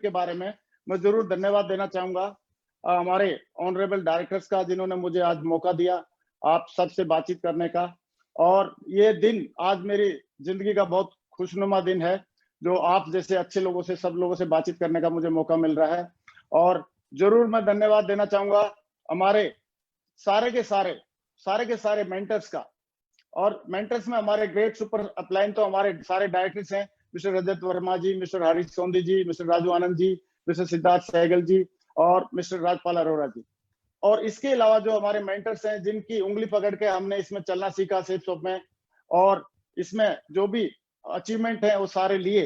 के बारे में मैं जरूर धन्यवाद देना चाहूंगा हमारे ऑनरेबल डायरेक्टर्स का, जिन्होंने मुझे आज मौका दिया आप सबसे बातचीत करने का। और ये दिन आज मेरी जिंदगी का बहुत खुशनुमा दिन है, जो आप जैसे अच्छे लोगों से, सब लोगों से बातचीत करने का मुझे मौका मिल रहा है। और जरूर मैं धन्यवाद देना चाहूंगा हमारे सारे के सारे मेंटर्स का। और मेंटर्स में हमारे ग्रेट सुपर अपलाइन तो हमारे सारे डायरेक्टर्स हैं, मिस्टर रजत वर्मा जी, मिस्टर हरीश सोंदी जी, मिस्टर राजू आनंद जी, मिस्टर सिद्धार्थ सहगल जी और मिस्टर राजपाल अरोड़ा जी। और इसके अलावा जो हमारे मेंटर्स हैं, जिनकी उंगली पकड़ के हमने इसमें चलना सीखा सेफ शॉप में, और इसमें जो भी अचीवमेंट है वो सारे लिए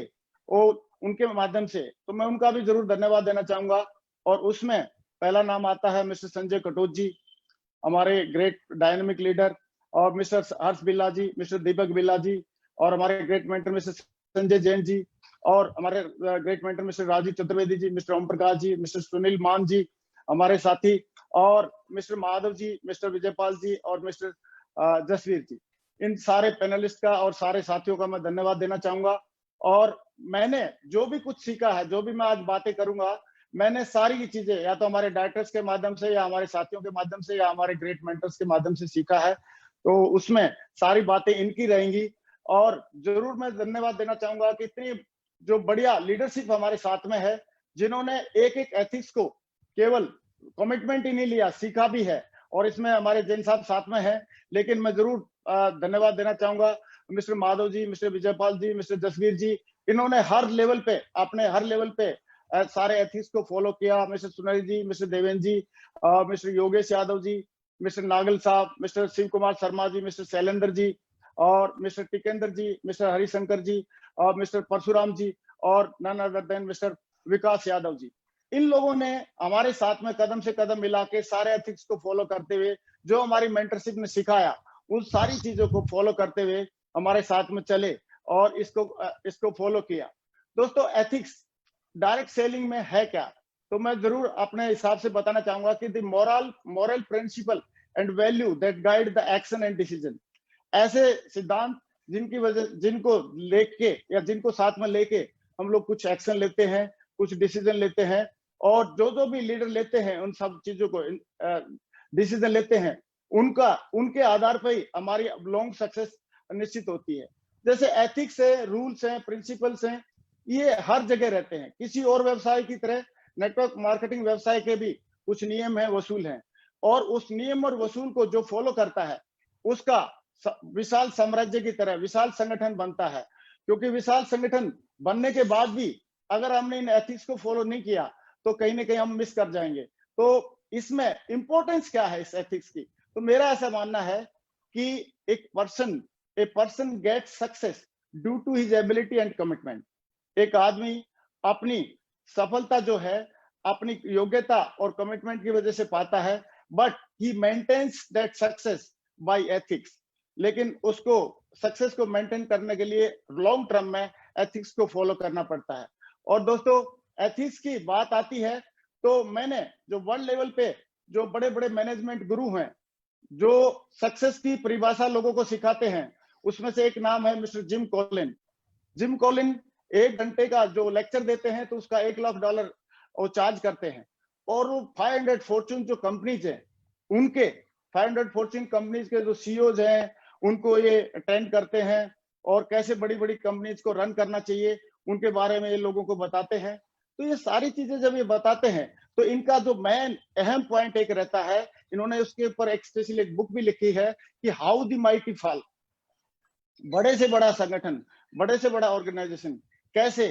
वो उनके माध्यम से, तो मैं उनका भी जरूर धन्यवाद देना चाहूंगा। और उसमें पहला नाम आता है मिस्टर संजय कटोच जी, हमारे ग्रेट डायनेमिक लीडर, और मिस्टर हर्ष बिल्ला जी, मिस्टर दीपक बिल्ला जी, और हमारे great mentor mister Sanjay Jain ji, और हमारे great mentor mister Rajeev Chaturvedi ji, mister Om Prakash ji, mister Sunil Maan ji हमारे साथी, और मिस्टर माधव जी, मिस्टर विजयपाल जी और मिस्टर जसवीर जी। इन सारे पैनलिस्ट का और सारे साथियों का मैं धन्यवाद देना चाहूंगा। और मैंने जो भी कुछ सीखा है, जो भी मैं आज बातें करूंगा, मैंने सारी की चीजें या तो हमारे डायरेक्टर्स के माध्यम से, या हमारे साथियों के माध्यम से, या हमारे ग्रेट मेंटर्स के माध्यम से सीखा है। तो उसमें सारी बातें इनकी रहेंगी। और जरूर मैं धन्यवाद देना चाहूंगा कि इतनी जो बढ़िया लीडरशिप हमारे साथ में है, जिन्होंने एक एक एथिक्स को केवल कमिटमेंट ही नहीं लिया, सीखा भी है। और इसमें हमारे जैन साहब साथ में है, लेकिन मैं जरूर धन्यवाद देना चाहूंगा मिस्टर माधव जी, मिस्टर विजयपाल जी, मिस्टर जसवीर जी। इन्होंने हर लेवल पे, अपने हर लेवल पे सारे एथिक्स को फॉलो किया। मिस्टर सुनील जी, मिस्टर देवेंद्र जी, मिस्टर योगेश यादव जी, मिस्टर नागल साहब, मिस्टर शिव कुमार शर्मा जी, मिस्टर शैलेंद्र जी, और मिस्टर टिकेंद्र जी, मिस्टर हरिशंकर जी, और मिस्टर परशुराम जी, और नन अदर देन मिस्टर विकास यादव जी। इन लोगों ने हमारे साथ में कदम से कदम मिला के सारे एथिक्स को फॉलो करते हुए, जो हमारी मेंटरशिप ने सिखाया, उन सारी चीजों को फॉलो करते हुए हमारे साथ में चले और इसको फॉलो किया। दोस्तों, एथिक्स डायरेक्ट सेलिंग में है क्या? तो मैं जरूर अपने हिसाब से बताना चाहूंगा कि the moral principle and value that guide the action and decision. ऐसे सिद्धांत जिनको लेके या जिनको साथ में लेके हम लोग कुछ एक्शन लेते हैं, कुछ डिसीजन लेते हैं, और जो भी लीडर लेते हैं उन सब चीजों को डिसीजन लेते हैं, उनके आधार पर ही हमारी लॉन्ग सक्सेस निश्चित होती है। जैसे एथिक्स है, रूल्स हैं, प्रिंसिपल्स हैं, ये हर जगह रहते हैं। किसी और व्यवसाय की तरह नेटवर्क मार्केटिंग व्यवसाय के भी कुछ नियम है, वसूल हैं, और उस नियम और वसूल को जो फॉलो करता है, उसका विशाल साम्राज्य की तरह विशाल संगठन बनता है। क्योंकि विशाल संगठन बनने के बाद भी अगर हमने इन एथिक्स को फॉलो नहीं किया, तो कहीं ना कहीं हम मिस कर जाएंगे। तो इसमें इंपॉर्टेंस क्या है इस एथिक्स की? तो मेरा ऐसा मानना है कि a person get success due to his ability and commitment. एक आदमी अपनी सफलता जो है अपनी योग्यता और कमिटमेंट की वजह से पाता है, but he maintains that success by ethics. लेकिन उसको सक्सेस को मेंटेन करने के लिए लॉन्ग टर्म में एथिक्स को फॉलो करना पड़ता है। और दोस्तों, एथिक्स की बात आती है तो मैंने जो वर्ल्ड लेवल पे जो बड़े बड़े मैनेजमेंट गुरु हैं, जो सक्सेस की परिभाषा लोगों को सिखाते हैं, उसमें से एक नाम है mister gym Colin. Gym Colin 1 घंटे का जो लेक्चर देते हैं तो उसका $1 लाख वो चार्ज करते हैं। और वो 500 फॉर्चून जो कंपनीज हैं, उनके 500 फॉर्चून कंपनीज के जो सीईओज हैं, उनको ये अटेंड करते हैं, और कैसे बड़ी बड़ी कंपनीज को रन करना चाहिए उनके बारे में ये लोगों को बताते हैं। तो ये सारी चीजें जब ये बताते हैं, तो इनका जो मेन अहम पॉइंट एक रहता है, इन्होंने उसके ऊपर एक स्पेशल एक बुक भी लिखी है कि हाउ द माइटी फॉल। बड़े से बड़ा संगठन, बड़े से बड़ा ऑर्गेनाइजेशन कैसे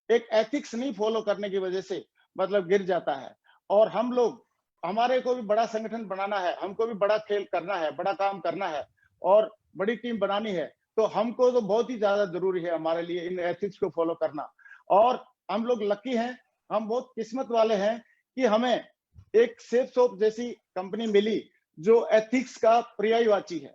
एक एथिक्स नहीं फॉलो करने की वजह से मतलब गिर जाता है। और हम लोग, हमारे को भी बड़ा संगठन बनाना है, हमको भी बड़ा खेल करना है, बड़ा काम करना है, और बड़ी टीम बनानी है, तो हमको तो बहुत ही ज्यादा जरूरी है हमारे लिए इन एथिक्स को फॉलो करना। और हम लोग लकी हैं, हम बहुत किस्मत वाले हैं कि हमें एक सेफ शॉप जैसी कंपनी मिली जो एथिक्स का पर्यायवाची है।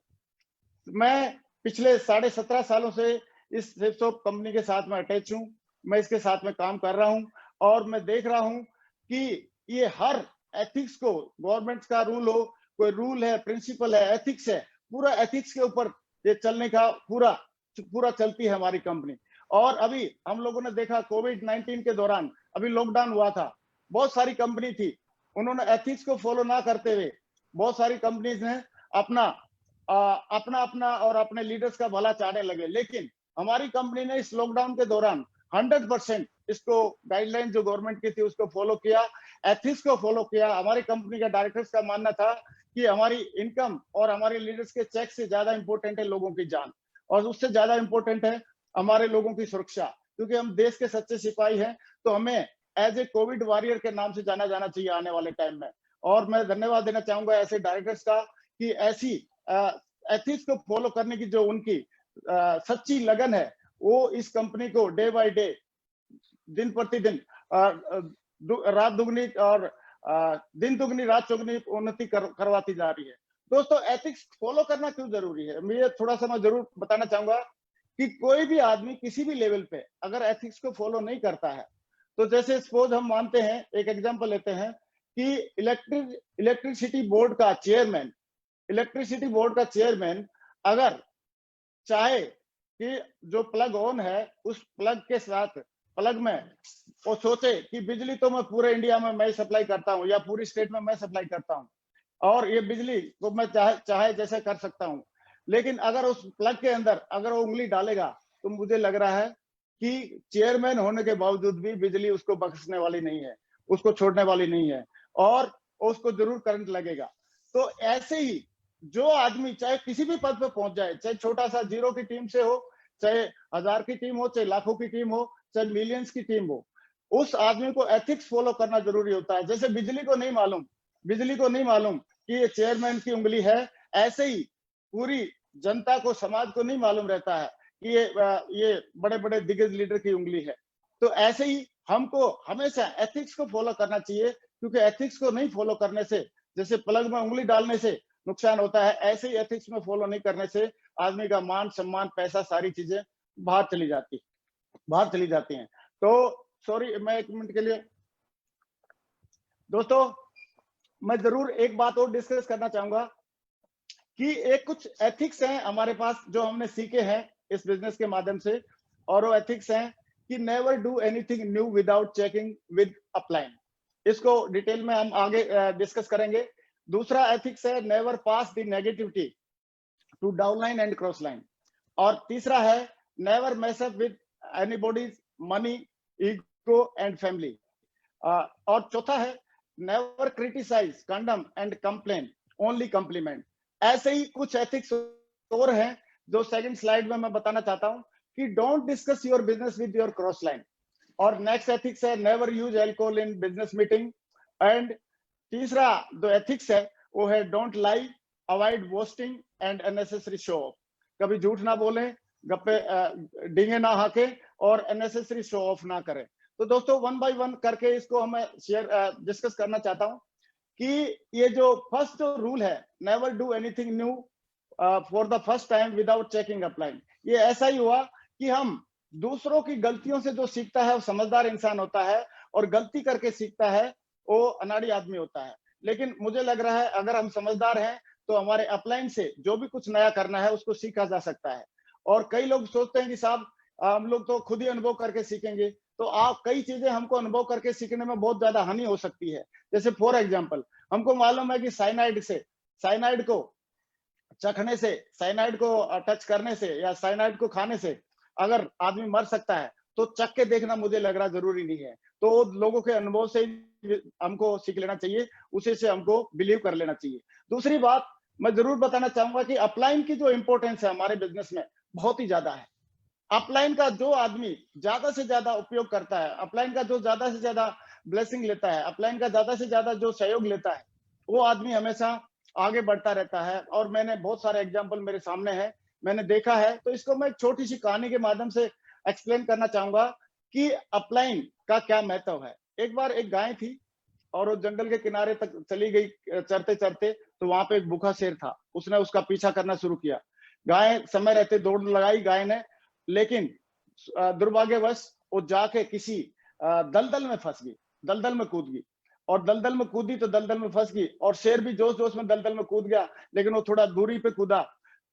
मैं पिछले 17.5 सालों से इस सेफ शॉप कंपनी के साथ में अटैच हूं, मैं इसके साथ में काम कर रहा हूं, और मैं देख रहा हूं कि ये हर एथिक्स को, गवर्नमेंट का रूल हो, कोई रूल है, प्रिंसिपल है, एथिक्स है, पूरा एथिक्स के ऊपर ये चलने का पूरा चलती है हमारी कंपनी। और अभी हम लोगों ने देखा कोविड-19 के दौरान अभी लॉकडाउन हुआ था, बहुत सारी कंपनी थी, उन्होंने एथिक्स को फॉलो ना करते हुए बहुत सारी कंपनीज ने अपना अपना और अपने लीडर्स का भला चाहने लगे। लेकिन हमारी कंपनी ने इस लॉकडाउन के दौरान 100% इसको गाइडलाइन जो गवर्नमेंट की थी उसको फॉलो किया, एथिक्स को फॉलो किया। हमारी कंपनी का डायरेक्टर्स का मानना था कि हमारी इनकम और हमारे लीडर्स के चेक से ज्यादा इंपॉर्टेंट है लोगों की जान, और उससे ज्यादा इंपॉर्टेंट है हमारे लोगों की सुरक्षा, क्योंकि हम देश के सच्चे सिपाही हैं। तो हमें एज ए कोविड वॉरियर के नाम से जाना जाना चाहिए आने वाले टाइम में। और मैं धन्यवाद देना चाहूंगा ऐसे डायरेक्टर्स का कि ऐसी एथिक्स को फॉलो करने की जो उनकी सच्ची लगन है, वो इस कंपनी को डे बाय डे, दिन प्रतिदिन रात दुगनी और दिन दुगनी रात चौगुनी उन्नति करवाती जा रही है। दोस्तों, एथिक्स फॉलो करना क्यों जरूरी है, मैं थोड़ा सा मैं जरूर बताना चाहूंगा कि कोई भी आदमी किसी भी लेवल पे अगर एथिक्स को फॉलो नहीं करता है, तो जैसे सपोज हम मानते हैं, एक एग्जांपल लेते हैं कि इलेक्ट्रिसिटी बोर्ड का चेयरमैन अगर चाहे कि जो प्लग ऑन है उस प्लग के साथ प्लग में वो सोचे कि बिजली तो मैं पूरे इंडिया में मैं सप्लाई करता हूं या पूरी स्टेट में मैं सप्लाई करता हूं और ये बिजली को मैं चाहे जैसे कर सकता हूं, लेकिन अगर उस प्लग के अंदर अगर वो उंगली डालेगा तो मुझे लग रहा है कि चेयरमैन होने के बावजूद भी बिजली उसको बख्शने वाली नहीं है, उसको छोड़ने वाली नहीं है और उसको जरूर करंट लगेगा। तो ऐसे ही जो आदमी चाहे किसी भी पद पे पहुंच जाए, चाहे छोटा सा जीरो की टीम से हो, चाहे 1000 की टीम हो, चाहे लाखों की टीम हो, चाहे मिलियंस की टीम हो, उस आदमी को एथिक्स फॉलो करना जरूरी होता है। जैसे बिजली को नहीं मालूम कि ये चेयरमैन की उंगली है, ऐसे ही पूरी जनता को, समाज को नहीं मालूम रहता है कि ये बड़े बड़े दिग्गज लीडर की उंगली है। तो ऐसे ही हमको हमेशा एथिक्स को फॉलो करना चाहिए, क्योंकि एथिक्स को नहीं फॉलो करने से, जैसे प्लग में उंगली डालने से नुकसान होता है, ऐसे ही एथिक्स में फॉलो नहीं करने से आदमी का मान सम्मान पैसा सारी चीजें बाहर चली जाती हैं। तो सॉरी, मैं 1 मिनट के लिए दोस्तों मैं जरूर एक बात और डिस्कस करना चाहूंगा कि एक कुछ एथिक्स हैं हमारे पास जो हमने सीखे हैं इस बिजनेस के माध्यम से, और वो एथिक्स हैं कि never do anything new without checking with upline. इसको डिटेल में हम आगे डिस्कस करेंगे। दूसरा एथिक्स है never pass the negativity to downline and cross line. और तीसरा है never mess up with anybody's money, ego and family. और चौथा है never criticise, condemn and complain, only compliment. ऐसे ही कुछ एथिक्स और हैं जो सेकंड स्लाइड में मैं बताना चाहता हूं कि don't discuss your business with your cross line. और नेक्स्ट एथिक्स है never use alcohol in business meeting. And तीसरा जो एथिक्स है वो है don't lie, avoid boasting and unnecessary show off. कभी झूठ ना बोले, गप्पे डींगे ना हाके और अननेसेसरी शो ऑफ ना करें। तो दोस्तों 1 बाय 1 करके इसको हम डिस्कस करना चाहता हूं कि ये जो फर्स्ट जो रूल है never do anything new for the first time without checking upline, ये ऐसा ही हुआ कि हम दूसरों की गलतियों से जो सीखता है वो समझदार इंसान होता है, और गलती करके सीखता है वो अनाड़ी आदमी होता है। लेकिन मुझे लग रहा है अगर हम समझदार हैं तो हमारे अपलाइन से जो भी कुछ नया करना है उसको सीखा जा सकता है। और कई लोग सोचते हैं कि साहब हम लोग तो खुद ही अनुभव करके सीखेंगे, तो आप कई चीजें हमको अनुभव करके सीखने में बहुत ज्यादा हानि हो सकती है। जैसे फॉर एग्जाम्पल हमको मालूम है कि साइनाइड को चखने से, साइनाइड को टच करने से या साइनाइड को खाने से अगर आदमी मर सकता है, तो चख के देखना मुझे लग रहा जरूरी नहीं है। तो लोगों के अनुभव से हमको सीख लेना चाहिए, उसी से हमको बिलीव कर लेना चाहिए। दूसरी बात मैं जरूर बताना चाहूंगा कि अपलाइन की जो इंपॉर्टेंस है हमारे बिजनेस में बहुत ही ज्यादा है। अपलाइन का जो आदमी ज्यादा से ज्यादा उपयोग करता है, अपलाइन का जो ज्यादा से ज्यादा ब्लेसिंग लेता है, अपलाइन का ज्यादा से ज्यादा जो सहयोग लेता है, वो आदमी हमेशा आगे बढ़ता रहता है। और मैंने बहुत सारे एग्जाम्पल मेरे सामने है, मैंने देखा है। तो इसको मैं एक छोटी सी कहानी के माध्यम से एक्सप्लेन करना चाहूंगा कि अपलाइन का क्या महत्व है। एक बार एक गाय थी और वो जंगल के किनारे तक चली गई चरते चरते, तो वहां पे एक भूखा शेर था, उसने उसका पीछा करना शुरू किया। गाय समय रहते दौड़ लगाई गाय ने, लेकिन दुर्भाग्यवश वो जाके किसी दलदल में फंस गई, दलदल में कूद गई। और दलदल में कूदी तो दलदल में फंस गई, और शेर भी जोश जोश में दलदल में कूद गया, लेकिन वो थोड़ा दूरी पे कूदा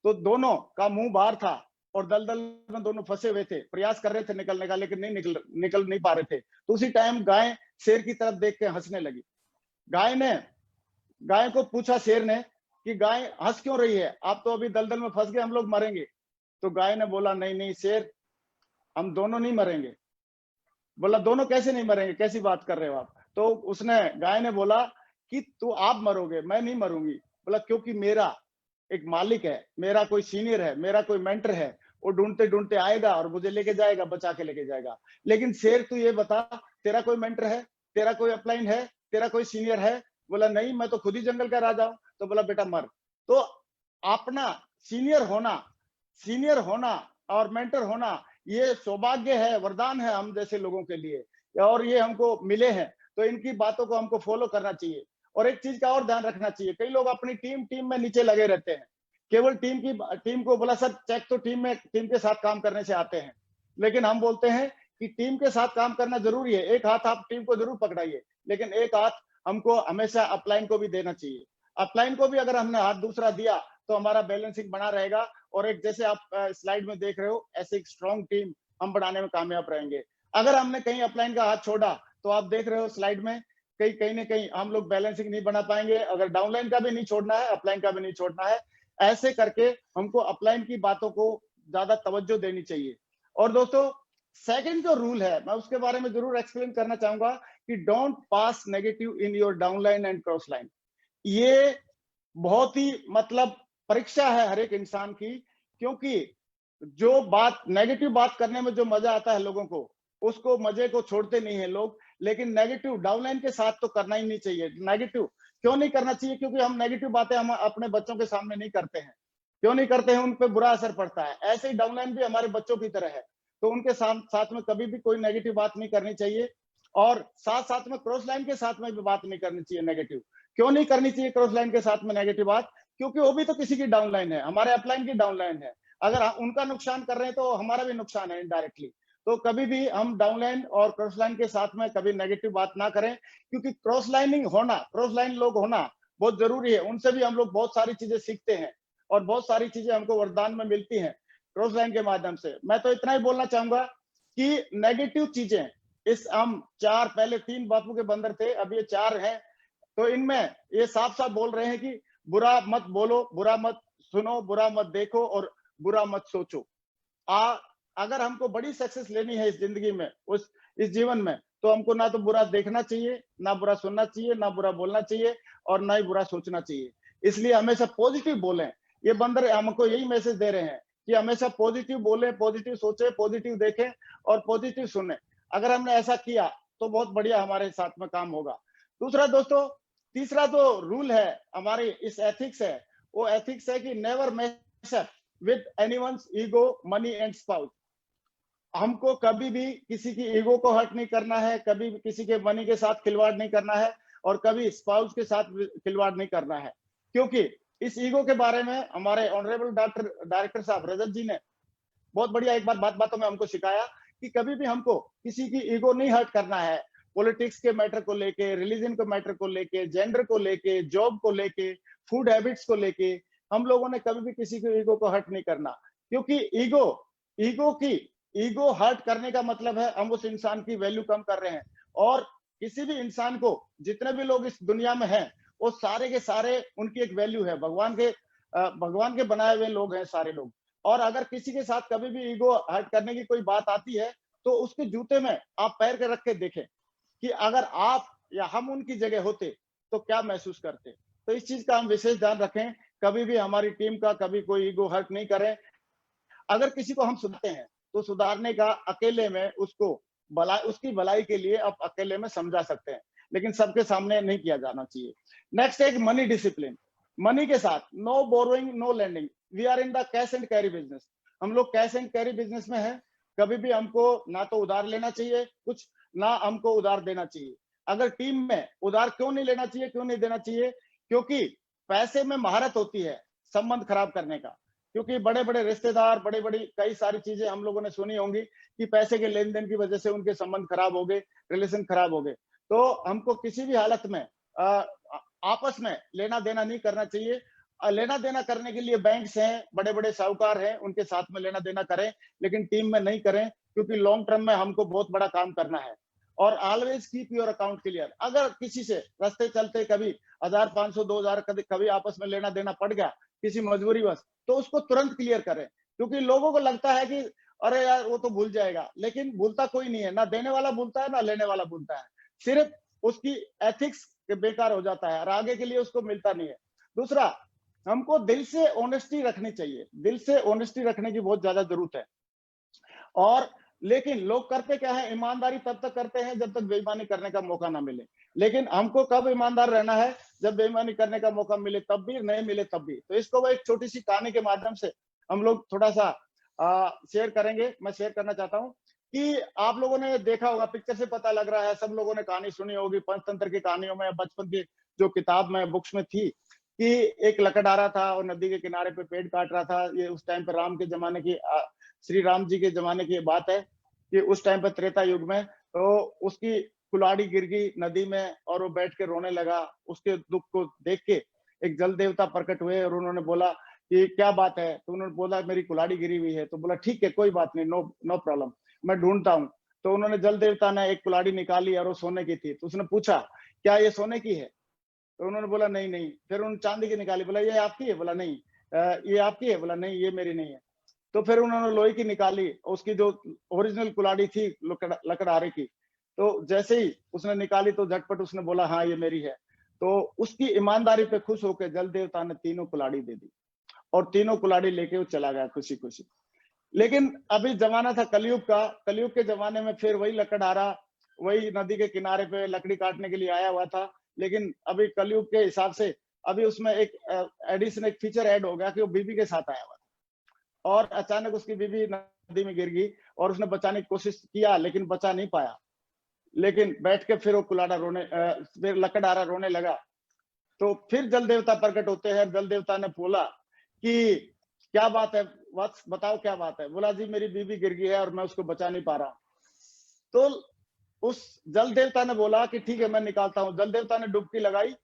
तो दोनों का मुंह बाहर था, और दलदल में दोनों फंसे हुए थे, प्रयास कर रहे थे निकलने का, लेकिन नहीं निकल नहीं पा रहे थे। तो उसी टाइम गाय शेर की तरफ देख के हंसने लगी। गाय को पूछा शेर ने कि गाय हंस क्यों रही है, आप तो अभी दलदल में फंस गए, हम लोग मरेंगे। तो गाय ने बोला, नहीं नहीं शेर, हम दोनों नहीं मरेंगे। बोला, दोनों कैसे नहीं मरेंगे, कैसी बात कर रहे हो आप? तो उसने गाय ने बोला कि तू आप मरोगे, मैं नहीं मरूंगी। बोला, क्योंकि मेरा एक मालिक है, मेरा कोई सीनियर है, मेरा कोई मेंटर है, वो ढूंढते ढूंढते आएगा और मुझे लेके जाएगा, बचा के लेके जाएगा। लेकिन शेर तू ये बता, तेरा कोई मेंटर है, तेरा कोई अपलाइन है, तेरा कोई सीनियर है? बोला, नहीं, मैं तो खुद ही जंगल का राजा हूं। तो बोला, बेटा मर। तो अपना सीनियर होना और मेंटर होना, ये सौभाग्य है, वरदान है हम जैसे लोगों के लिए, और ये हमको मिले हैं। तो इनकी बातों को हमको फॉलो करना चाहिए। और एक चीज का और ध्यान रखना चाहिए, कई लोग अपनी टीम में नीचे लगे रहते हैं, केवल टीम को बोला, सर चेक तो टीम के साथ काम करने से आते हैं। लेकिन हम बोलते हैं कि टीम के साथ काम करना जरूरी है, एक हाथ आप टीम को जरूर पकड़ाइए, लेकिन एक हाथ हमको हमेशा अपलाइन को भी देना चाहिए। अपलाइन को भी अगर हमने हाथ दूसरा दिया तो हमारा बैलेंसिंग बना रहेगा, और एक जैसे आप स्लाइड में देख रहे हो, ऐसे एक स्ट्रॉन्ग टीम हम बनाने में कामयाब रहेंगे। अगर हमने कहीं अपलाइन का हाथ छोड़ा तो आप देख रहे हो स्लाइड में, कहीं ना कहीं हम लोग बैलेंसिंग नहीं बना पाएंगे। अगर डाउनलाइन का भी नहीं छोड़ना है, अपलाइन का भी नहीं छोड़ना है, ऐसे करके हमको अपलाइन की बातों को ज्यादा तवज्जो देनी चाहिए। और दोस्तों, सेकंड जो रूल है, मैं उसके बारे में जरूर एक्सप्लेन करना चाहूंगा कि don't pass negative in your downline and cross line. ये बहुत ही मतलब परीक्षा है हर एक इंसान की, क्योंकि जो बात नेगेटिव बात करने में जो मजा आता है लोगों को, उसको मजे को छोड़ते नहीं है लोग। लेकिन नेगेटिव डाउनलाइन के साथ तो करना ही नहीं चाहिए। नेगेटिव क्यों नहीं करना चाहिए? क्योंकि हम नेगेटिव बातें हम अपने बच्चों के सामने नहीं करते हैं। क्यों नहीं करते हैं? उन पे बुरा असर पड़ता है। ऐसे ही डाउनलाइन भी हमारे बच्चों की तरह है, तो उनके साथ में कभी भी कोई नेगेटिव बात नहीं करनी चाहिए। और साथ साथ में क्रॉस लाइन के साथ में भी बात नहीं करनी चाहिए नेगेटिव। क्यों नहीं करनी चाहिए क्रॉस लाइन के साथ में नेगेटिव बात? क्योंकि वो भी तो किसी की डाउनलाइन है, हमारे अपलाइन की डाउनलाइन है। अगर उनका नुकसान कर रहे हैं तो हमारा भी नुकसान है इनडायरेक्टली। तो कभी भी हम डाउनलाइन और क्रॉस लाइन के साथ में कभी नेगेटिव बात ना करें, क्योंकि क्रॉस लाइन लोग होना बहुत जरूरी है। उनसे भी हम लोग बहुत सारी चीजें सीखते हैं, और बहुत सारी चीजें हमको वरदान में मिलती हैं क्रॉस लाइन के माध्यम से। मैं तो इतना ही बोलना चाहूंगा कि नेगेटिव चीजें, इस हम चार, पहले 3 बापू के बंदर थे, अब ये 4 हैं। तो इनमें ये साफ साफ बोल रहे हैं कि बुरा मत बोलो, बुरा मत सुनो, बुरा मत देखो, और बुरा मत सोचो। अगर हमको बड़ी सक्सेस लेनी है इस जिंदगी में, इस जीवन में, तो हमको ना तो बुरा देखना चाहिए, ना बुरा सुनना चाहिए, ना बुरा बोलना चाहिए, और ना ही बुरा सोचना चाहिए। इसलिए हमेशा पॉजिटिव बोलें। ये बंदर हमको यही मैसेज दे रहे हैं कि हमेशा पॉजिटिव बोले, पॉजिटिव सोचे, पॉजिटिव देखें और पॉजिटिव सुने। अगर हमने ऐसा किया तो बहुत बढ़िया हमारे साथ में काम होगा। दूसरा दोस्तों, तीसरा जो रूल है हमारी इस एथिक्स है, वो एथिक्स है कि never mess up with anyone's ego, money and spouse. हमको कभी भी किसी की ईगो को हर्ट नहीं करना है, कभी भी किसी के मनी के साथ खिलवाड़ नहीं करना है, और कभी स्पाउस के साथ खिलवाड़ नहीं करना है। क्योंकि इस ईगो के बारे में हमारे ऑनरेबल डायरेक्टर साहब रजत जी ने बहुत बढ़िया एक बार बातों में हमको सिखाया कि कभी भी हमको किसी की ईगो नहीं हर्ट करना है। पॉलिटिक्स के मैटर को लेके, रिलीजन के मैटर को लेके, जेंडर को लेके, जॉब को लेके, फूड हैबिट्स को लेके, हम लोगों ने कभी भी किसी की ईगो को हर्ट नहीं करना। क्योंकि ईगो हर्ट करने का मतलब है हम उस इंसान की वैल्यू कम कर रहे हैं। और किसी भी इंसान को, जितने भी लोग इस दुनिया में हैं, वो सारे के सारे उनकी एक वैल्यू है। भगवान के बनाए हुए लोग हैं सारे लोग। और अगर किसी के साथ कभी भी ईगो हर्ट करने की कोई बात आती है, तो उसके जूते में आप पैर के रख के देखें कि अगर आप या हम उनकी जगह होते तो क्या महसूस करते। तो इस चीज का हम विशेष ध्यान रखें, कभी भी हमारी टीम का कभी कोई ईगो हर्ट नहीं करें। अगर किसी को हम सुनते हैं तो सुधारने का अकेले में उसकी भलाई के लिए आप अकेले में समझा सकते हैं, लेकिन सबके सामने नहीं किया जाना चाहिए। नेक्स्ट एक मनी डिसिप्लिन। मनी के साथ no borrowing, no lending. We are in the cash and carry business. हम लोग कैश एंड कैरी बिजनेस में हैं। कभी भी हमको ना तो उधार लेना चाहिए कुछ, ना हमको उधार देना चाहिए। अगर टीम में उधार क्यों नहीं लेना चाहिए, क्यों नहीं देना चाहिए? क्योंकि पैसे में महारत होती है संबंध खराब करने का। क्योंकि बड़े बड़े रिश्तेदार, बड़ी बड़ी कई सारी चीजें हम लोगों ने सुनी होंगी कि पैसे के लेन देन की वजह से उनके संबंध खराब हो गए, रिलेशन खराब हो गए। तो हमको किसी भी हालत में आपस में लेना देना नहीं करना चाहिए। लेना देना करने के लिए बैंक्स हैं, बड़े बड़े साहूकार हैं, उनके साथ में लेना देना करें, लेकिन टीम में नहीं करें, क्योंकि लॉन्ग टर्म में हमको बहुत बड़ा काम करना है। और always keep your account clear. अगर किसी से रास्ते चलते कभी 1000, 500, 2000 कभी आपस में लेना देना पड़ गया किसी मजबूरी बस, तो उसको तुरंत क्लियर करें, क्योंकि लोगों को लगता है कि अरे यार वो तो भूल जाएगा, लेकिन भूलता कोई नहीं है, ना देने वाला भूलता है ना लेने वाला भूलता है, सिर्फ उसकी एथिक्स बेकार हो जाता है और आगे के लिए उसको मिलता नहीं है। दूसरा, हमको दिल से ऑनेस्टी रखनी चाहिए, दिल से ऑनेस्टी रखने की बहुत ज्यादा जरूरत है। और लेकिन लोग करते क्या है, ईमानदारी तब तक करते हैं जब तक बेईमानी करने का मौका ना मिले। लेकिन हमको कब ईमानदार रहना है, जब बेईमानी करने का मौका मिले तब भी, नहीं मिले तब भी। तो इसको वो एक छोटी सी कहानी के माध्यम से हम लोग थोड़ा सा शेयर करेंगे। मैं शेयर करना चाहता हूँ कि आप लोगों ने देखा होगा, पिक्चर से पता लग रहा है, सब लोगों ने कहानी सुनी होगी पंचतंत्र की कहानियों में, बचपन की जो किताब में बुक्स में थी, कि एक लकड़हारा था और नदी के किनारे पे पेड़ काट रहा था। ये उस टाइम पे राम के जमाने की, श्री राम जी के जमाने की बात है कि उस टाइम पे त्रेता युग में, तो उसकी कुल्हाड़ी गिर गई नदी में और वो बैठ के रोने लगा। उसके दुख को देख के एक जल देवता प्रकट हुए और उन्होंने बोला कि क्या बात है, तो उन्होंने बोला मेरी कुल्हाड़ी गिरी हुई है। तो बोला ठीक है, कोई बात नहीं, नो नो प्रॉब्लम, मैं ढूंढता हूँ। तो उन्होंने, जल देवता ने एक कुल्हाड़ी निकाली और वो सोने की थी। तो उसने पूछा क्या ये सोने की है? तो उन्होंने बोला नहीं नहीं। फिर उन्होंने चांदी की निकाली, बोला ये आपकी है? बोला नहीं। ये आपकी है? बोला नहीं, ये मेरी नहीं है। तो फिर उन्होंने लोहे की निकाली, उसकी जो ओरिजिनल कुल्हाड़ी थी लकड़हारे की, तो जैसे ही उसने निकाली तो झटपट उसने बोला हाँ ये मेरी है। तो उसकी ईमानदारी पे खुश होकर जल देवता ने तीनों कुल्हाड़ी दे दी और तीनों कुल्हाड़ी लेके वो चला गया खुशी खुशी। लेकिन अभी जमाना था कलयुग का, कलयुग के जमाने में फिर वही लकड़हारा वही नदी के किनारे पे लकड़ी काटने के लिए आया हुआ था। लेकिन अभी कलयुग के हिसाब से अभी उसमें एक एडिशन, एक फीचर ऐड हो गया कि वो बीबी के साथ आया हुआ था और अचानक उसकी बीबी नदी में गिर गई और उसने बचाने की कोशिश किया लेकिन बचा नहीं पाया। लेकिन बैठ के फिर वो कुल्हाड़ा रोने, फिर लकड़हारा रोने लगा। तो फिर जल देवता प्रकट होते हैं। जल देवता ने बोला कि क्या बात है वत्स, बताओ क्या बात है? बोला जी मेरी बीबी गिर गई है और मैं उसको बचा नहीं पा रहा। तो उस जल देवता ने बोला कि ठीक है मैं निकालता हूँ। जल देवता ने डुबकी लगाई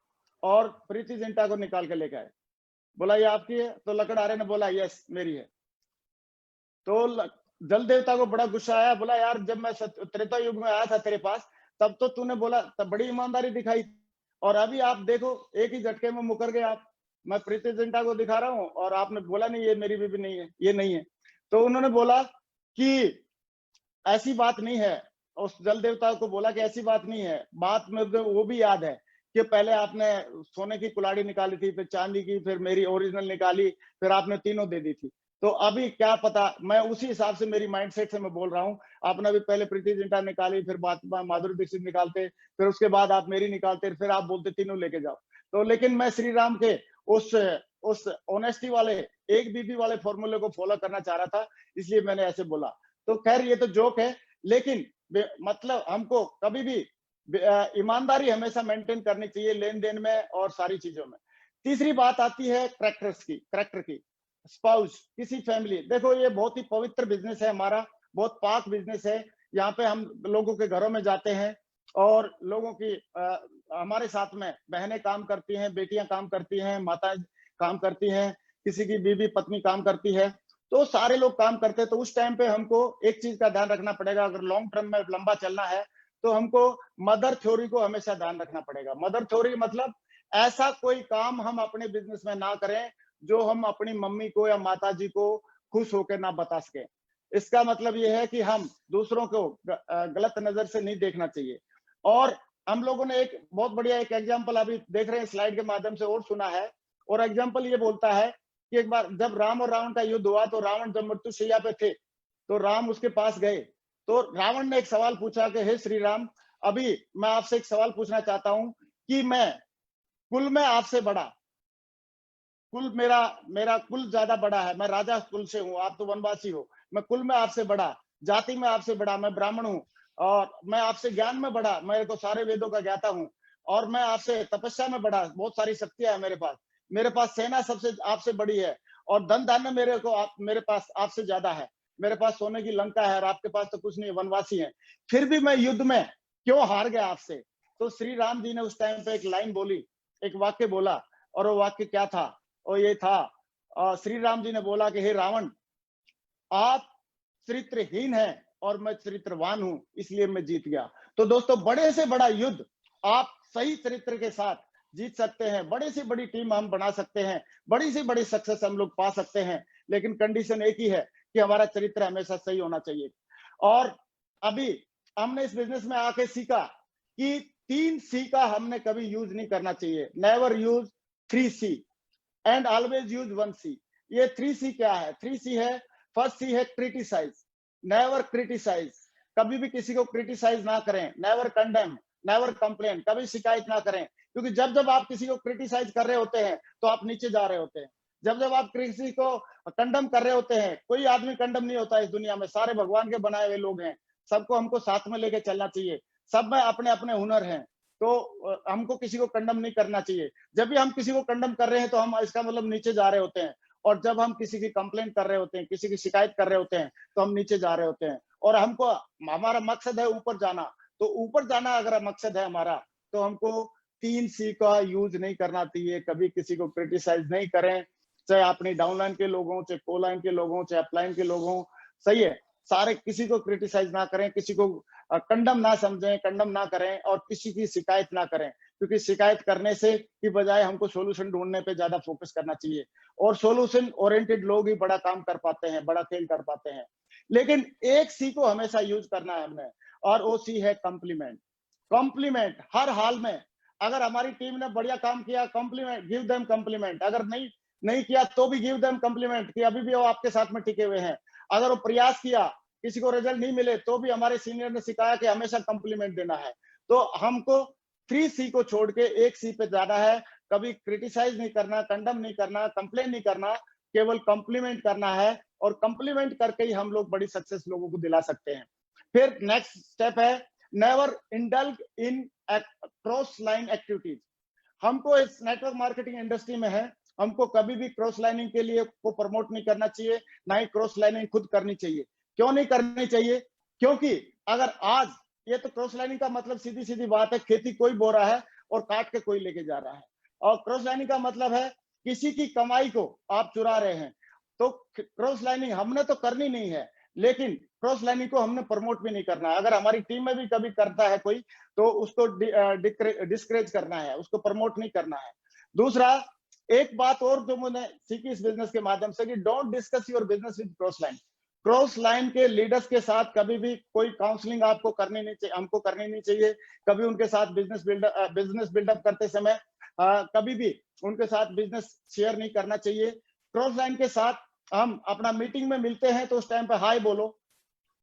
और प्रीति जिंटा को निकाल के लेके आए। बोला ये आपकी है? तो लकड़हारे ने बोला यस मेरी है। तो जल देवता को बड़ा गुस्सा आया। बोला यार जब मैं त्रेता युग में आया था तेरे पास, तब तो तूने बोला, तब बड़ी ईमानदारी दिखाई, और अभी आप देखो एक ही झटके में मुकर गए आप। मैं प्रीति जिंटा को दिखा रहा हूँ और आपने बोला नहीं ये मेरी बीबी नहीं है, ये नहीं है। तो उन्होंने बोला कि ऐसी बात नहीं है। उस जल देवता को बोला कि ऐसी बात नहीं है। बात में तो वो भी याद है कि पहले आपने सोने की कुल्हाड़ी निकाली थी, फिर चांदी की, फिर मेरी ओरिजिनल निकाली, फिर आपने तीनों दे दी थी। तो अभी क्या पता, मैं उसी हिसाब से, मेरी माइंडसेट से मैं बोल रहा हूँ। आपने भी पहले प्रीति जिंटा निकाली, फिर बात माधुरी दीक्षित निकालते, फिर उसके बाद आप मेरी निकालते, फिर आप बोलते तीनों लेके जाओ। तो लेकिन मैं श्री राम के उस ऑनेस्टी वाले, एक बीबी वाले फॉर्मूले को फॉलो करना चाह रहा था, इसलिए मैंने ऐसे बोला। तो खैर ये तो जोक है, लेकिन मतलब हमको कभी भी ईमानदारी हमेशा मेंटेन करनी चाहिए लेन देन में और सारी चीजों में। तीसरी बात आती है करेक्टर की। स्पाउस, किसी फैमिली, देखो ये बहुत ही पवित्र बिजनेस है हमारा, बहुत पाक बिजनेस है। यहाँ पे हम लोगों के घरों में जाते हैं और लोगों की हमारे साथ में बहनें काम करती हैं, बेटियां काम करती हैं, माताएं काम करती हैं, किसी की बीवी पत्नी काम करती है, तो सारे लोग काम करते हैं। तो उस टाइम पे हमको एक चीज का ध्यान रखना पड़ेगा, अगर लॉन्ग टर्म में लंबा चलना है तो हमको मदर थ्योरी को हमेशा ध्यान रखना पड़ेगा। मदर थ्योरी मतलब ऐसा कोई काम हम अपने बिजनेस में ना करें जो हम अपनी मम्मी को या माता जी को खुश होकर ना बता सके। इसका मतलब यह है कि हम दूसरों को गलत नजर से नहीं देखना चाहिए। और हम लोगों ने एक बहुत बढ़िया एक एग्जाम्पल अभी देख रहे हैं स्लाइड के माध्यम से और सुना है, और एग्जाम्पल ये बोलता है कि एक बार जब राम और रावण का युद्ध हुआ, तो रावण जब मृत्युशैया पे थे तो राम उसके पास गए। तो रावण ने एक सवाल पूछा कि हे श्री राम, अभी मैं आपसे एक सवाल पूछना चाहता हूं कि मैं कुल में आपसे बड़ा, कुल मेरा मेरा कुल ज्यादा बड़ा है, मैं राजा कुल से हूँ, आप तो वनवासी हो, मैं कुल में आपसे बड़ा, जाति में आपसे बड़ा, मैं ब्राह्मण हूँ, और मैं आपसे ज्ञान में बड़ा, मेरे को सारे वेदों का ज्ञाता हूँ, और मैं आपसे तपस्या में बड़ा, बहुत सारी शक्तियां है मेरे पास सेना सबसे आपसे बड़ी है, और धन धान्य मेरे पास आपसे ज्यादा है, मेरे पास सोने की लंका है और आपके पास तो कुछ नहीं, वनवासी है, फिर भी मैं युद्ध में क्यों हार गया आपसे? तो श्री राम जी ने उस टाइम पे एक लाइन बोली, एक वाक्य बोला, और वो वाक्य क्या था? और ये था श्री राम जी ने बोला कि हे रावण, आप चरित्रहीन हैं और मैं चरित्रवान हूं, इसलिए मैं जीत गया। तो दोस्तों, बड़े से बड़ा युद्ध आप सही चरित्र के साथ जीत सकते हैं, बड़ी से बड़ी टीम हम बना सकते हैं, बड़ी से बड़ी सक्सेस हम लोग पा सकते हैं, लेकिन कंडीशन एक ही है कि हमारा चरित्र हमेशा सही होना चाहिए। और अभी हमने इस बिजनेस में आके सीखा कि 3C का हमने कभी यूज नहीं करना चाहिए। Never use 3C and always use 1C। ये 3C क्या है? 3C है, फर्स्ट C है क्रिटिसाइज, नेवर क्रिटिसाइज, कभी भी किसी को क्रिटिसाइज ना करें, नेवर कंडेम, नेवर कंप्लेन, कभी शिकायत ना करें, क्योंकि जब जब आप किसी को क्रिटिसाइज कर रहे होते हैं तो आप नीचे जा रहे होते हैं। जब जब आप किसी को कंडम कर रहे होते हैं, कोई आदमी कंडम नहीं होता इस दुनिया में, सारे भगवान के बनाए हुए लोग हैं, सबको हमको साथ में लेके चलना चाहिए, सब में अपने अपने हुनर हैं, तो हमको किसी को कंडम नहीं करना चाहिए। जब भी हम किसी को कंडम कर रहे हैं तो हम इसका मतलब नीचे जा रहे होते हैं, और जब हम किसी की कंप्लेंट कर रहे होते हैं, किसी की शिकायत कर रहे होते हैं, तो हम नीचे जा रहे होते हैं। और हमको, हमारा मकसद है ऊपर जाना, तो ऊपर जाना अगर मकसद है हमारा, तो हमको 3C का यूज नहीं करना चाहिए। कभी किसी को क्रिटिसाइज नहीं करें, चाहे अपनी डाउनलाइन के लोग हों, चाहे कोलाइन के लोग हों, चाहे अपलाइन के लोग हों, सही है, सारे किसी को क्रिटिसाइज ना करें, किसी को कंडम ना समझें, कंडम ना करें, और किसी की शिकायत ना करें, क्योंकि शिकायत करने से की बजाय हमको सोल्यूशन ढूंढने पे ज्यादा फोकस करना चाहिए। और सोल्यूशन ओरिएंटेड लोग ही बड़ा काम कर पाते हैं, बड़ा खेल कर पाते हैं। लेकिन एक C को हमेशा यूज करना है हमने, और वो C है कॉम्प्लीमेंट। कॉम्प्लीमेंट हर हाल में, अगर हमारी टीम ने बढ़िया काम किया, कॉम्प्लीमेंट, गिव देम कॉम्प्लीमेंट। अगर नहीं नहीं किया तो भी गिव देम कॉम्प्लीमेंट कि अभी भी वो आपके साथ में टिके हुए हैं। अगर वो प्रयास किया, किसी को रिजल्ट नहीं मिले, तो भी हमारे सीनियर ने सिखाया कि हमेशा कॉम्प्लीमेंट देना है। तो हमको 3C को छोड़ के 1C पे ज्यादा है। कभी क्रिटिसाइज नहीं करना, कंडम नहीं करना, कंप्लेन नहीं करना, केवल कॉम्प्लीमेंट करना है, और कॉम्प्लीमेंट करके ही हम लोग बड़ी सक्सेस लोगों को दिला सकते हैं। फिर नेक्स्ट स्टेप है, never indulge in cross line activities. हमको इस नेटवर्क मार्केटिंग इंडस्ट्री में है, हमको कभी भी क्रॉस लाइनिंग के लिए को प्रमोट नहीं करना चाहिए, ना ही क्रॉस लाइनिंग खुद करनी चाहिए। क्यों नहीं करनी चाहिए? क्योंकि अगर आज, ये तो क्रॉस लाइनिंग का मतलब सीधी सीधी बात है, खेती कोई बो रहा है और काट के कोई लेके जा रहा है, और क्रॉस लाइनिंग का मतलब है किसी की कमाई को आप चुरा रहे हैं। तो क्रॉस लाइनिंग हमने तो करनी नहीं है, लेकिन क्रॉस लाइनिंग को हमने प्रमोट भी नहीं करना है। अगर हमारी टीम में भी कभी करता है कोई, तो उसको डिस्करेज करना है, उसको प्रमोट नहीं करना है। दूसरा, एक बात और जो मैंने सीखी इस बिजनेस के माध्यम से, कि don't discuss your business with cross line. Cross line के लीडर्स के साथ कभी भी कोई काउंसलिंग आपको करनी नहीं चाहिए, हमको करनी नहीं चाहिए। कभी उनके साथ बिजनेस बिल्डअप करते समय कभी भी उनके साथ बिजनेस शेयर नहीं करना चाहिए। क्रॉस लाइन के साथ हम अपना मीटिंग में मिलते हैं तो उस टाइम पे हाय बोलो,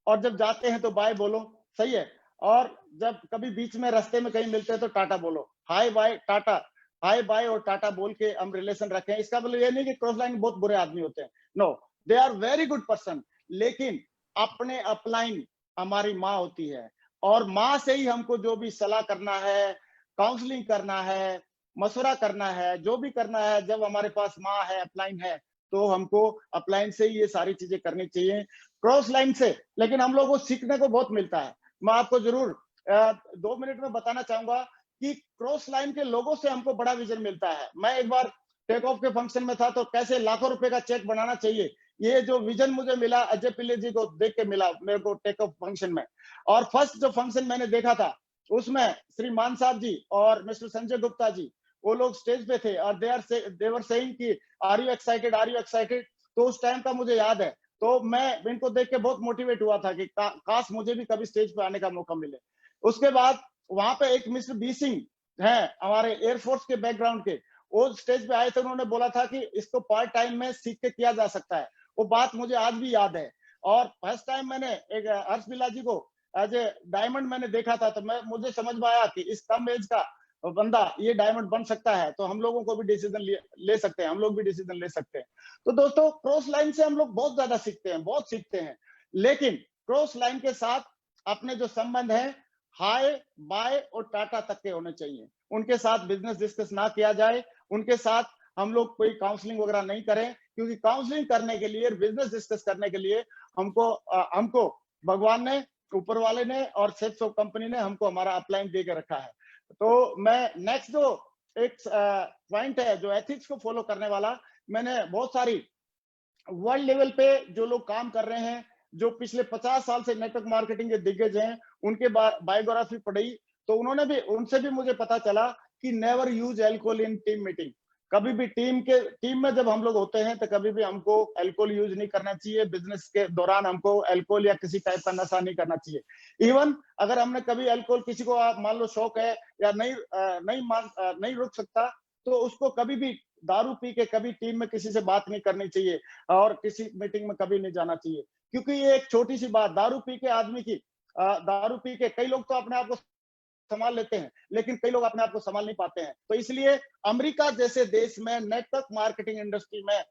और जब जाते हैं तो बाय बोलो, सही है। और जब कभी बीच में रास्ते में कहीं मिलते हैं तो टाटा बोलो, hi bye tata, hi bye और टाटा बोल के हम रिलेशन रखें। इसका मतलब ये नहीं कि क्रॉस लाइन बहुत बुरे आदमी होते हैं, no, they are very good person. लेकिन अपने अपलाइन हमारी माँ होती है, और माँ से ही हमको जो भी सलाह करना है, काउंसलिंग करना है, मशवरा करना है, जो भी करना है, जब हमारे पास माँ है, अपलाइन है, तो हमको अपलाइन से ही ये सारी चीजें करनी चाहिए, क्रॉस लाइन से। लेकिन हम लोगों को सीखने को बहुत मिलता है। मैं आपको जरूर 2 मिनट में बताना चाहूंगा कि क्रॉस लाइन के लोगों से हमको बड़ा विजन मिलता है। मैं एक बार टेक ऑफ के फंक्शन में था, तो कैसे लाखों रुपए का चेक बनाना चाहिए, ये जो विजन मुझे मिला अजय पिल्ले जी को देख के मिला मेरे को टेक ऑफ फंक्शन में। और फर्स्ट जो फंक्शन मैंने देखा था, उसमें श्री मान साहब जी और मिस्टर संजय गुप्ता जी, वो लोग स्टेज पे थे, और दे वर सेइंग कि are you excited, are you excited. तो उस टाइम का मुझे याद है, तो मैं इनको देख के बहुत मोटिवेट हुआ था कि काश मुझे भी कभी स्टेज पे आने का मौका मिले। उसके बाद वहां पे एक मिस्टर बी सिंह है, हमारे एयरफोर्स के बैकग्राउंड के, वो स्टेज पे आए थे। उन्होंने बोला था कि इसको पार्ट टाइम में सीख के किया जा सकता है। वो बात मुझे आज भी याद है। और फर्स्ट टाइम मैंने एक हर्ष बिल्ला जी को एज ए डायमंड मैंने देखा था, तो मुझे समझ में आया कि इस कम एज का बंदा ये डायमंड बन सकता है, तो हम लोगों को भी डिसीजन ले सकते हैं, हम लोग भी डिसीजन ले सकते हैं। तो दोस्तों, क्रॉस लाइन से हम लोग बहुत ज्यादा सीखते हैं, बहुत सीखते हैं। लेकिन क्रॉस लाइन के साथ अपने जो संबंध है, हाय बाय और टाटा तक के होने चाहिए। उनके साथ बिजनेस डिस्कस ना किया जाए, उनके साथ हम लोग कोई काउंसलिंग वगैरह नहीं करें, क्योंकि काउंसलिंग करने के लिए, बिजनेस डिस्कस करने के लिए हमको भगवान ने, ऊपर वाले ने और सेट्स ऑफ कंपनी ने हमको हमारा अपलाइन दे के रखा है। तो मैं नेक्स्ट जो एक पॉइंट है जो एथिक्स को फॉलो करने वाला, मैंने बहुत सारी वर्ल्ड लेवल पे जो लोग काम कर रहे हैं, जो पिछले 50 साल से नेटवर्क मार्केटिंग के दिग्गज हैं, उनके बायोग्राफी पढ़ी, तो उनसे भी मुझे पता चला कि नेवर यूज अल्कोहल इन टीम मीटिंग। कभी भी टीम में जब हम लोग होते हैं तो कभी भी हमको अल्कोहल यूज नहीं करना चाहिए। बिजनेस के दौरान हमको अल्कोहल या किसी टाइप का नशा नहीं करना चाहिए। इवन अगर हमने कभी अल्कोहल, किसी को आप मान लो शौक है या नहीं रुक सकता, तो उसको कभी भी दारू पी के कभी टीम में किसी से बात नहीं करनी चाहिए और किसी मीटिंग में कभी नहीं जाना चाहिए। क्योंकि ये एक छोटी सी बात, दारू पी के आदमी की दारू पी के कई लोग तो अपने आप को संभाल लेते हैं, लेकिन कई लोग अपने आप को संभाल नहीं पाते हैं। तो इसलिए अमेरिका जैसे देश में नेटवर्क मार्केटिंग इंडस्ट्री में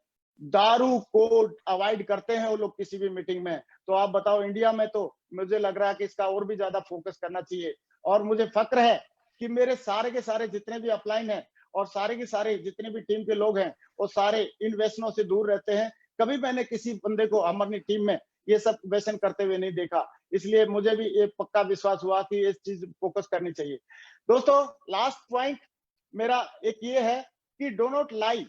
दारू को अवॉइड करते हैं वो लोग किसी भी मीटिंग में। तो आप बताओ, इंडिया में तो मुझे लग रहा है कि इसका और भी ज्यादा फोकस करना चाहिए। और मुझे फक्र है कि मेरे सारे के सारे जितने भी अपलाइन हैं और सारे के सारे जितने भी टीम के लोग हैं, वो सारे इन व्यसनों से दूर रहते हैं। कभी मैंने किसी बंदे को हमारी टीम में ये सब व्यसन करते हुए नहीं देखा। इसलिए मुझे भी ये पक्का विश्वास हुआ कि इस चीज फोकस करनी चाहिए। दोस्तों, लास्ट पॉइंट मेरा एक ये है कि डो नॉट लाई।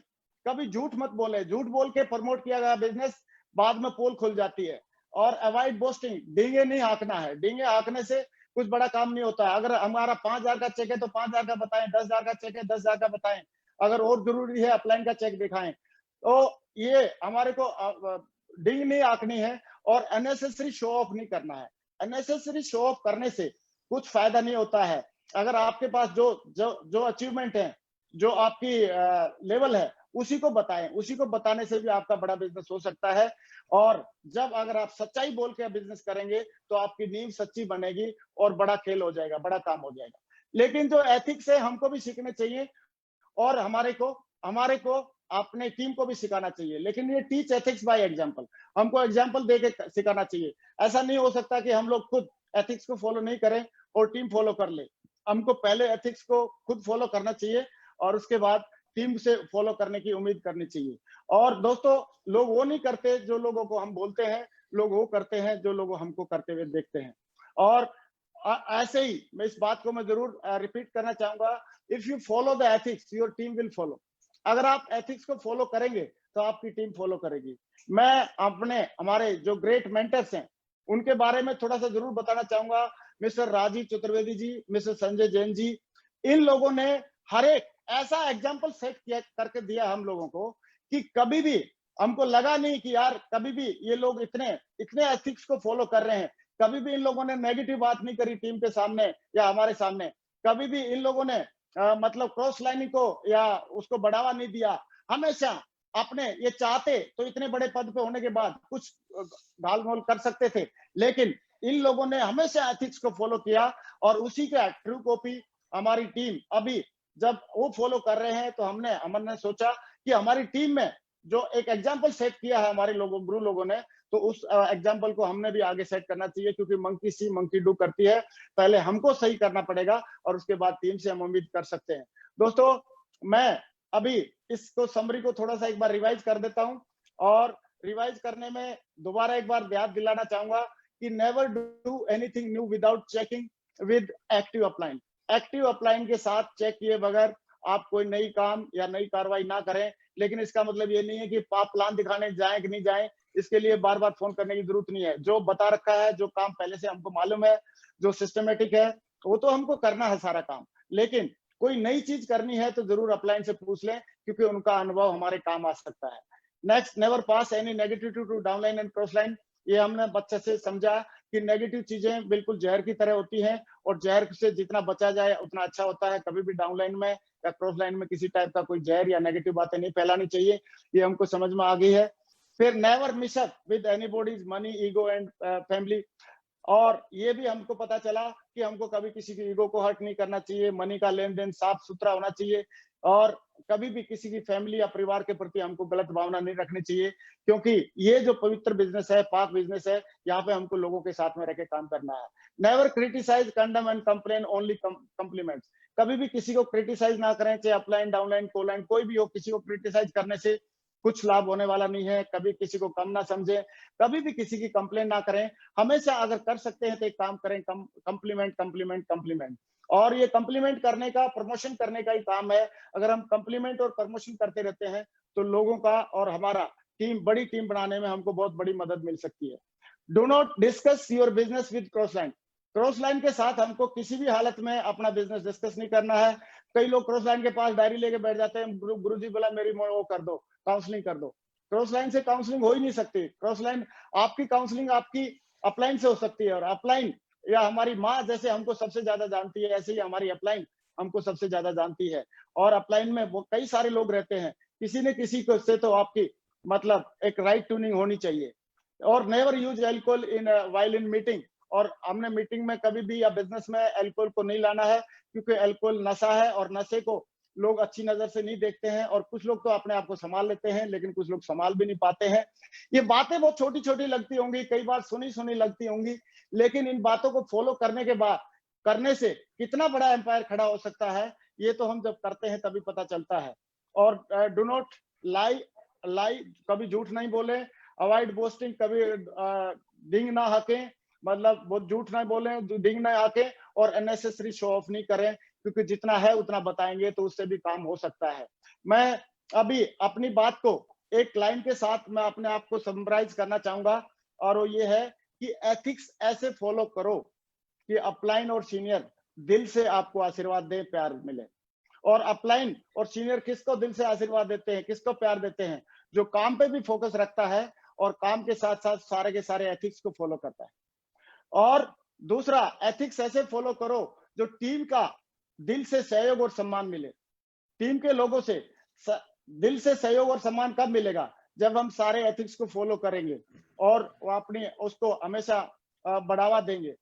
कभी झूठ मत बोले। झूठ बोल के प्रमोट किया गया बिजनेस बाद में पोल खुल जाती है। और अवॉइड बोस्टिंग, डींगे नहीं हाँकना है। डींगे हाँकने से कुछ बड़ा काम नहीं होता है। अगर हमारा 5,000 का चेक है तो 5,000 का बताएं, 10,000 का चेक है 10,000 का बताएं। अगर और जरूरी है अपलाइन का चेक दिखाएं। तो ये हमारे को डींग नहीं हाँकनी है और अननेसेसरी शो ऑफ नहीं करना है। अननेसेसरी शो ऑफ करने से कुछ फायदा नहीं होता है। अगर आपके पास जो अचीवमेंट है, जो आपकी लेवल है, उसी को बताएं। उसी को बताने से भी आपका बड़ा बिजनेस हो सकता है। और जब अगर आप सच्चाई बोल के बिजनेस करेंगे तो आपकी नींव सच्ची बनेगी और बड़ा खेल हो जाएगा, बड़ा काम हो जाएगा। लेकिन जो एथिक्स है हमको भी सीखने चाहिए और हमारे को अपने टीम को भी सिखाना चाहिए। लेकिन ये टीच एथिक्स बाय एग्जांपल, हमको एग्जांपल दे के सिखाना चाहिए। ऐसा नहीं हो सकता कि हम लोग खुद एथिक्स को फॉलो नहीं करें और टीम फॉलो कर ले। हमको पहले एथिक्स को खुद फॉलो करना चाहिए और उसके बाद टीम से फॉलो करने की उम्मीद करनी चाहिए। और दोस्तों, लोग वो नहीं करते जो लोगों को हम बोलते हैं, लोग वो करते हैं जो लोग हमको करते हुए देखते हैं। और ऐसे ही मैं इस बात को मैं जरूर रिपीट करना चाहूंगा, if you follow the ethics your team will follow. अगर आप एथिक्स को फॉलो करेंगे तो आपकी टीम फॉलो करेगी। मैं हमारे जो ग्रेट मेंटर्स हैं उनके बारे में थोड़ा सा जरूर बताना चाहूंगा। मिस्टर राजीव चतुर्वेदी जी, मिस्टर संजय जैन जी, इन लोगों ने हर एक ऐसा एग्जाम्पल सेट किया करके दिया हम लोगों को कि कभी भी हमको लगा नहीं कि यार कभी भी ये लोग इतने इतने एथिक्स को फॉलो कर रहे हैं। कभी भी इन लोगों ने नेगेटिव बात नहीं करी टीम के सामने या हमारे सामने। कभी भी इन लोगों ने मतलब क्रॉस लाइनिंग को या उसको बढ़ावा नहीं दिया। हमेशा अपने ये चाहते तो इतने बड़े पद पे होने के बाद कुछ घाल-मोल कर सकते थे, लेकिन इन लोगों ने हमेशा एथिक्स को फॉलो किया और उसी का ट्रू कॉपी हमारी टीम अभी जब वो फॉलो कर रहे हैं तो हमने सोचा कि हमारी टीम में जो एक एग्जाम्पल सेट किया है हमारे लोगों गुरु लोगों ने, तो उस एग्जाम्पल को हमने भी आगे सेट करना चाहिए। क्योंकि मंकी सी मंकी डू करती है, पहले हमको सही करना पड़ेगा और उसके बाद टीम से हम उम्मीद कर सकते हैं। दोस्तों, मैं अभी इसको समरी को थोड़ा सा एक बार रिवाइज कर देता हूं और रिवाइज करने में दोबारा एक बार याद दिलाना चाहूंगा कि never do anything new without checking with active upline. Active upline के साथ चेक किए बगैर आप कोई नई काम या नई कार्रवाई ना करें। लेकिन इसका मतलब ये नहीं है कि आप प्लान दिखाने जाएं कि नहीं जाएं, इसके लिए बार बार फोन करने की जरूरत नहीं है। जो बता रखा है, जो काम पहले से हमको मालूम है, जो सिस्टमेटिक है, वो तो हमको करना है सारा काम। लेकिन कोई नई चीज करनी है तो जरूर अपलाइन से पूछ लें, क्योंकि उनका अनुभव हमारे काम आ सकता है। Next, never pass any negativity to downline and cross line. ये हमने बच्चे से समझा कि नेगेटिव चीजें बिल्कुल जहर की तरह होती हैं और जहर से जितना बचा जाए उतना अच्छा होता है। कभी भी डाउनलाइन में या क्रॉस लाइन में किसी टाइप का कोई जहर या नेगेटिव बातें नहीं फैलानी चाहिए। ये हमको समझ में आ गई है। फिर never mess up with anybody's money, ego and family. और ये भी हमको पता चला कि हमको कभी किसी की ईगो को हर्ट नहीं करना चाहिए। मनी का लेन देन साफ सुथरा होना चाहिए और कभी भी किसी की फैमिली या परिवार के प्रति हमको गलत भावना नहीं रखनी चाहिए। क्योंकि ये जो पवित्र बिजनेस है, पाक बिजनेस है, यहाँ पे हमको लोगों के साथ में रह के काम करना है। Never criticise, condemn and complain, only compliments. कभी भी किसी को क्रिटिसाइज ना करें, चाहे अपलाइन, डाउनलाइन, कोलाइन, कोई भी हो। किसी को क्रिटिसाइज करने से कुछ लाभ होने वाला नहीं है। कभी किसी को कम ना समझे, कभी भी किसी की कंप्लेन ना करें। हमेशा अगर कर सकते हैं तो एक काम करें, कंप्लीमेंट कंप्लीमेंट कंप्लीमेंट। और ये कंप्लीमेंट करने का, प्रमोशन करने का ही काम है। अगर हम कंप्लीमेंट और प्रमोशन करते रहते हैं तो लोगों का और हमारा बड़ी टीम बनाने में हमको बहुत बड़ी मदद मिल सकती है। Do not discuss your business with cross line. Cross line के साथ हमको किसी भी हालत में अपना बिजनेस डिस्कस नहीं करना है। कई लोग क्रॉस लाइन के पास डायरी लेके बैठ जाते हैं, गुरुजी बोला मेरी वो कर दो, काउंसलिंग कर दो। क्रॉस लाइन से काउंसलिंग हो ही नहीं सकती। क्रॉस लाइन आपकी काउंसलिंग आपकी अपलाइन से हो सकती है, और अपलाइन या हमारी माँ जैसे हमको सबसे ज्यादा जानती है, ऐसे ही हमारी अपलाइन हमको सबसे ज्यादा जानती है। और अपलाइन में वो कई सारे लोग रहते हैं, किसी न किसी को से तो आपकी मतलब एक राइट ट्यूनिंग होनी चाहिए। और never use alcohol in while in meeting. और हमने मीटिंग में कभी भी या बिजनेस में अल्कोहल को नहीं लाना है, क्योंकि अल्कोहल नशा है और नशे को लोग अच्छी नजर से नहीं देखते हैं। और कुछ लोग तो अपने आप को संभाल लेते हैं, लेकिन कुछ लोग संभाल भी नहीं पाते हैं। ये बातें बहुत छोटी छोटी लगती होंगी, कई बार सुनी सुनी लगती होंगी, लेकिन इन बातों को फॉलो करने के बाद करने से कितना बड़ा एम्पायर खड़ा हो सकता है, ये तो हम जब करते हैं तभी पता चलता है। और डू नॉट लाई लाई, कभी झूठ नहीं बोले। अवॉइड बोस्टिंग, कभी डिंग ना हाके, मतलब वो झूठ ना बोले, डिंग ना हाके। और अननेसेसरी शो ऑफ नहीं करें, क्योंकि जितना है उतना बताएंगे तो उससे भी काम हो सकता है। मैं अभी अपनी बात को एक लाइन के साथ मैं अपने आप को समराइज करना चाहूंगा, और वो ये है कि एथिक्स ऐसे फॉलो करो कि अपलाइन और सीनियर दिल से आपको आशीर्वाद दे, प्यार मिले। और अपलाइन और सीनियर किसको दिल से आशीर्वाद देते हैं, किसको प्यार देते हैं? जो काम पे भी फोकस रखता है और काम के साथ साथ सारे के सारे एथिक्स को फॉलो करता है। और दूसरा, एथिक्स ऐसे फॉलो करो जो टीम का दिल से सहयोग और सम्मान मिले। टीम के लोगों से दिल से सहयोग और सम्मान कब मिलेगा? जब हम सारे एथिक्स को फॉलो करेंगे और वो अपनी उसको हमेशा बढ़ावा देंगे।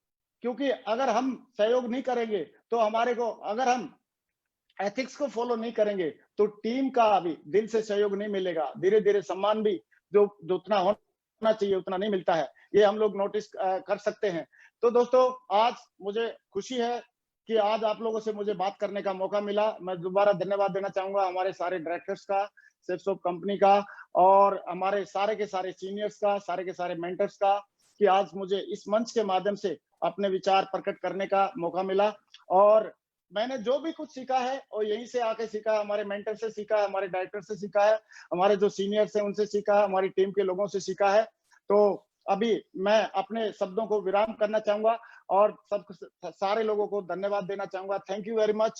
क्योंकि अगर हम सहयोग नहीं करेंगे तो हमारे को, अगर हम एथिक्स को फॉलो नहीं करेंगे तो टीम का भी दिल से सहयोग नहीं मिलेगा। धीरे धीरे सम्मान भी जो जो उतना होना चाहिए उतना नहीं मिलता है, ये हम लोग नोटिस कर सकते हैं। तो दोस्तों, आज मुझे खुशी है कि आज आप लोगों से मुझे बात करने का मौका मिला। मैं दोबारा धन्यवाद देना चाहूंगा हमारे सारे डायरेक्टर्स का, सेफ्सॉप कंपनी का, और हमारे सारे के सारे सीनियर्स का, सारे के सारे मेंटर्स का, कि आज मुझे इस मंच के माध्यम से अपने विचार प्रकट करने का मौका मिला। और मैंने जो भी कुछ सीखा है और यहीं से आके सीखा है, हमारे मेंटर से सीखा है, हमारे डायरेक्टर से सीखा है, हमारे जो सीनियर्स हैं उनसे सीखा है, हमारी टीम के लोगों से सीखा है। तो अभी मैं अपने शब्दों को विराम करना चाहूंगा और सब सारे लोगों को धन्यवाद देना चाहूंगा। Thank you very much.